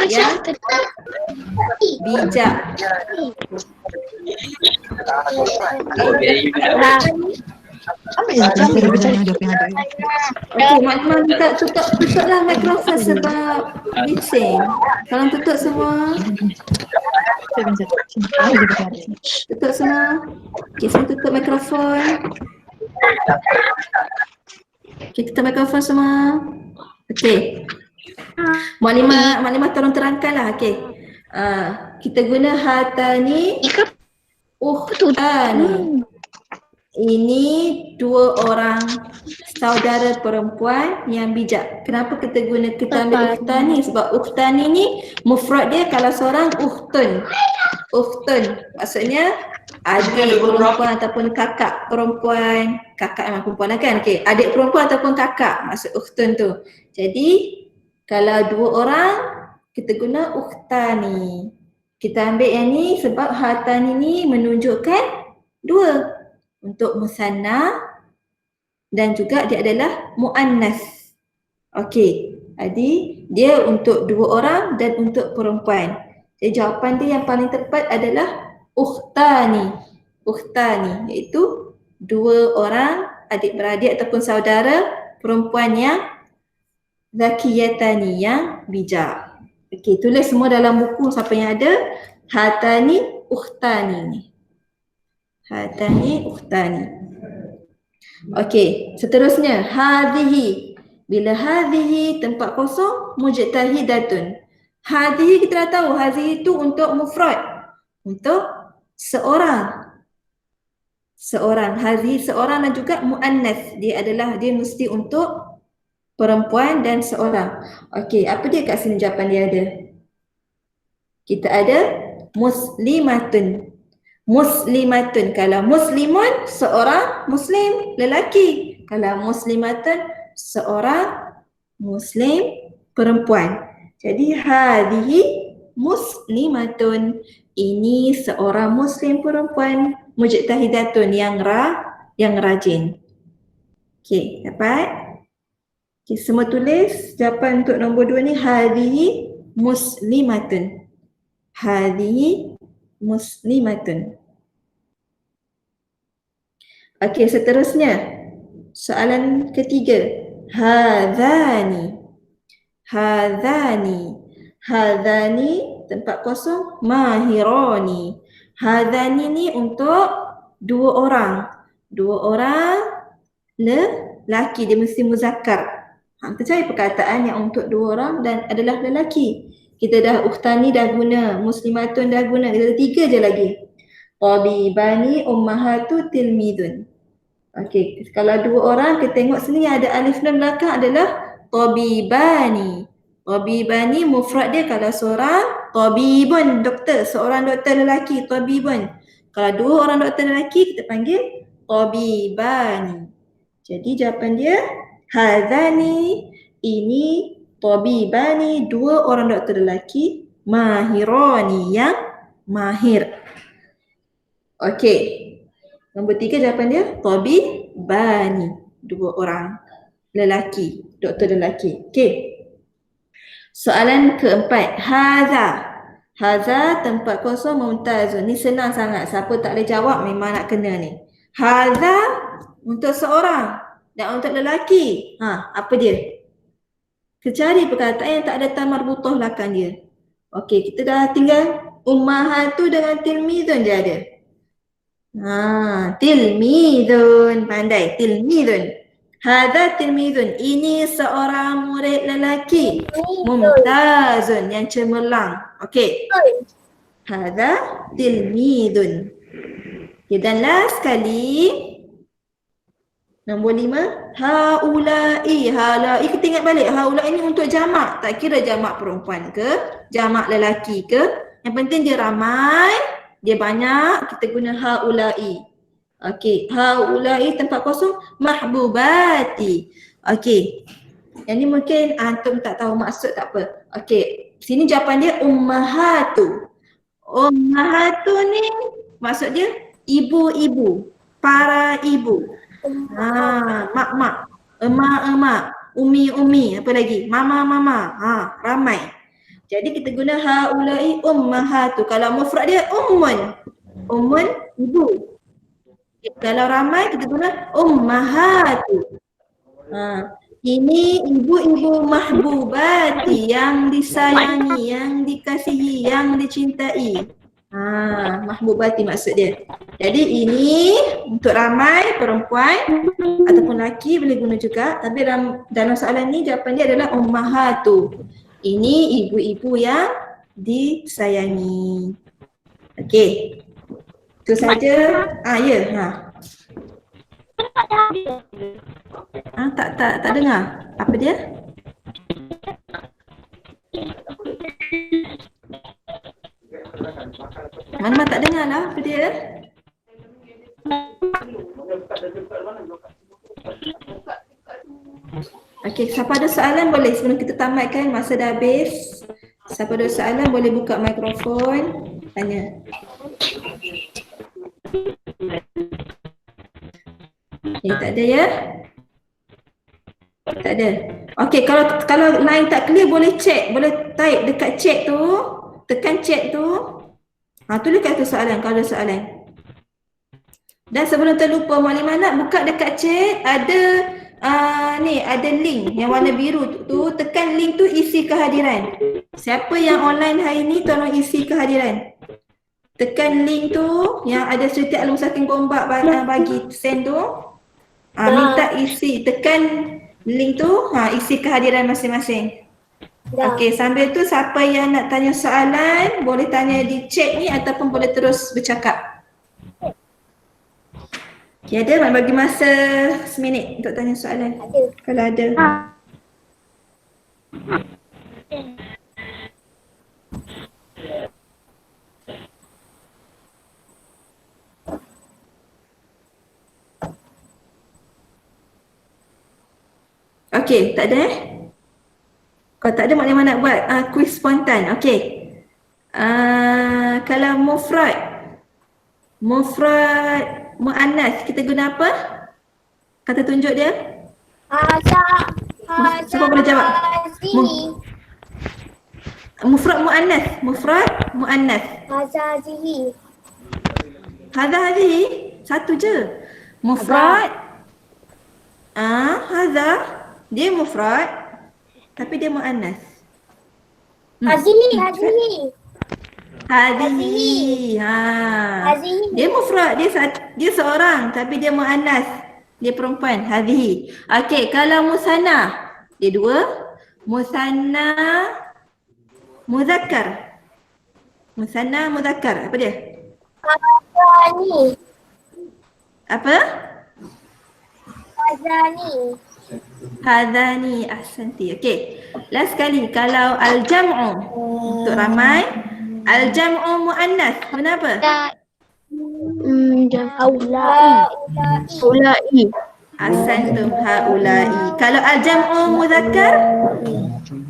yang bijak. Okey, Makmum minta tutuplah mikrofon sebab bising. Tolong tutup semua. Tutup semua. Okey, saya tutup mikrofon. Okey, tutup mikrofon semua. Okey. Maklimah tolong terangkanlah. Okey. Kita guna hatani, ukhtani. Ini 2 orang saudara perempuan yang bijak. Kenapa kita ambil ukhtani? Sebab ukhtani ni mufrad dia kalau seorang ukhtun. Ukhtun maksudnya adik perempuan ataupun kakak perempuan. Kakak memang perempuan lah kan? Okey, adik perempuan ataupun kakak maksud ukhtun tu. Jadi kalau 2 orang kita guna ukhtani. Kita ambil yang ni sebab hatani ni menunjukkan 2 untuk musanna dan juga dia adalah muannas. Okey, jadi dia untuk 2 orang dan untuk perempuan. Jadi jawapan dia yang paling tepat adalah ukhtani. Ukhtani iaitu 2 orang adik-beradik ataupun saudara perempuan yang zakiyatani, yang bijak. Okey, tulis semua dalam buku siapa yang ada hatani, ukhtani ni. Hatani, ukhtani. Okey, seterusnya hadhihi. Bila hadhihi tempat kosong, mujtahidatun. Hadhihi kita dah tahu, hadhihi itu untuk mufrad. Untuk seorang. Seorang, hadhihi seorang dan juga muannas. Dia mesti untuk perempuan dan seorang. Okey, apa dia kat sini jawapan dia ada? Kita ada muslimatun. Muslimatun, kalau muslimun seorang muslim lelaki, kalau muslimatun seorang muslim perempuan. Jadi hadhihi muslimatun, ini seorang muslim perempuan mujtahidatun yang rajin. Okey, dapat? Okey, semua tulis jawapan untuk nombor 2 ni hadhihi muslimatun. Hadhihi muslimatun. Okey, seterusnya soalan ketiga. Hadhani. Hadhani. Hadhani tempat kosong mahirani. Hadhani ni untuk 2 orang. 2 orang lelaki, dia mesti muzakkar. Kita cari perkataan yang untuk 2 orang dan adalah lelaki. Kita dah ukhtani dah guna, muslimatun dah guna, kita ada 3 je lagi. Tabibani ummahatu tilmidun. Okey, kalau 2 orang kita tengok sini yang ada alif nun belakang adalah tabibani. Tabibani mufrad dia kalau seorang tabibun, doktor, seorang doktor lelaki, tabibun. Kalau 2 orang doktor lelaki kita panggil tabibani. Jadi jawapan dia hadzani, ini tabibani, 2 orang doktor lelaki, mahirani yang mahir. Okey. Nombor 3 jawapan dia tabibani. 2 orang lelaki, doktor lelaki. Okey. Soalan keempat, Haza tempat kosong mumtazun. Ni senang sangat. Siapa tak boleh jawab memang nak kena ni. Haza untuk seorang dan untuk lelaki. Apa dia? Kita cari perkataan yang tak ada ta marbutah belakang dia. Okey, kita dah tinggal ummahatu dengan tilmizun je ada. Tilmizun. Pandai. Tilmizun. Hadza tilmizun. Ini seorang murid lelaki. Mumtazun. Yang cemerlang. Okey. Hadza tilmizun. Okay, dan last sekali. Nombor 5. Haulai. Kita ingat balik. Haulai ini untuk jamak. Tak kira jamak perempuan ke, jamak lelaki ke. Yang penting dia ramai. Dia banyak, kita guna haulai. Okey, haulai tempat kosong mahbubati. Okey. Yang ni mungkin antum tak tahu maksud tak apa. Okey, sini jawapan dia ummahatu. Ummahatu ni maksud dia ibu-ibu, para ibu. Mak-mak, emak-emak, umi-umi, apa lagi? Mama-mama. Ramai. Jadi kita guna haulai ummahatu. Kalau mufrad dia ummun. Ummun ibu. Kalau ramai kita guna ummahatu. Ini ibu-ibu mahbubati yang disayangi, yang dikasihi, yang dicintai. Mahbubati maksud dia. Jadi ini untuk ramai perempuan ataupun lelaki boleh guna juga. Tapi dalam soalan ni jawapan dia adalah ummahatu. Ini ibu-ibu yang disayangi. Okey. Itu saja. Tak dengar. Apa dia? Mana tak dengar lah apa dia? Okey, siapa ada soalan boleh sebelum kita tamatkan, masa dah habis. Siapa ada soalan boleh buka mikrofon, tanya. Tak ada ya? Tak ada. Okey, kalau line tak clear boleh check, boleh type dekat chat tu, tekan chat tu. Tulis kat tu soalan kalau ada soalan. Dan sebelum terlupa, Maklimah nak buka dekat chat ada ada link yang warna biru tu, tekan link tu, isi kehadiran. Siapa yang online hari ni tolong isi kehadiran. Tekan link tu yang ada Siti Al-Musakin Gombak bagi send tu. Minta isi, tekan link tu, isi kehadiran masing-masing. Okey, sambil tu siapa yang nak tanya soalan boleh tanya di chat ni ataupun boleh terus bercakap. Okay, ada bagi masa seminit untuk tanya soalan. Kalau ada. Okey, tak ada Kalau tak ada Maklimah nak buat kuis spontan. Okey. Kalau mufrad muannas kita guna apa? Kata tunjuk dia? Siapa boleh jawab? Mufrad muannas. Hazihi. Satu je. Mufrad. Hadza dia mufrad tapi dia muannas.
Hazihi.
Dia mufrad, dia seorang tapi dia muannas. Dia perempuan, hadhihi. Okey, kalau musanna dia dua. Musanna muzakkar. Apa dia? Apa? Hadani. Ahsanti. Okey. Last sekali, kalau al-jam'u untuk ramai, al-jam'u muannas. Kenapa?
Haulai.
Ahsantum, haulai. Kalau al-jam'u muzakkar?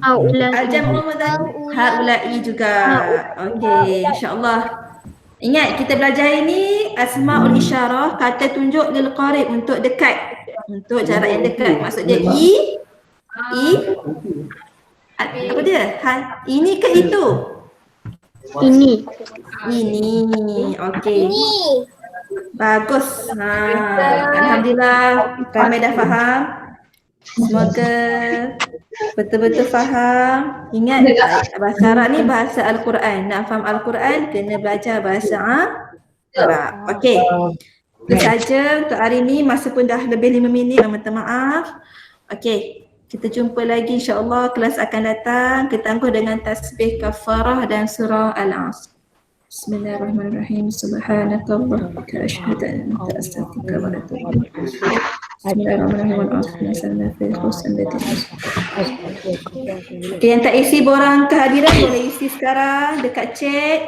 Al-jam'u muzakkar haulai juga. Okey, insya-Allah Ingat kita belajar ini asmaul isyarah, kata tunjuk lil qarib untuk dekat. Untuk jarak yang dekat. Maksud dia apa dia? Ini ke itu?
Ini.
Ini. Okey.
Ini.
Bagus. Alhamdulillah ramai dah faham. Semoga betul-betul faham. Ingat bahasa Arab ni bahasa Al-Quran. Nak faham Al-Quran kena belajar bahasa Arab. Okey. Itu saja untuk hari ni. Masa pun dah lebih 5 minit. Minta maaf. Okey. Kita jumpa lagi insya-Allah kelas akan datang. Kita tangguh dengan tasbih kafarah dan surah Al-Asr. Bismillahirrahmanirrahim. Subhanakallahumma wa asyhadu an la ilaha illa anta astaghfiruka wa atubu ilaik. Bismillahirrahmanirrahim. Okay, yang tak isi borang kehadiran boleh isi sekarang dekat chat.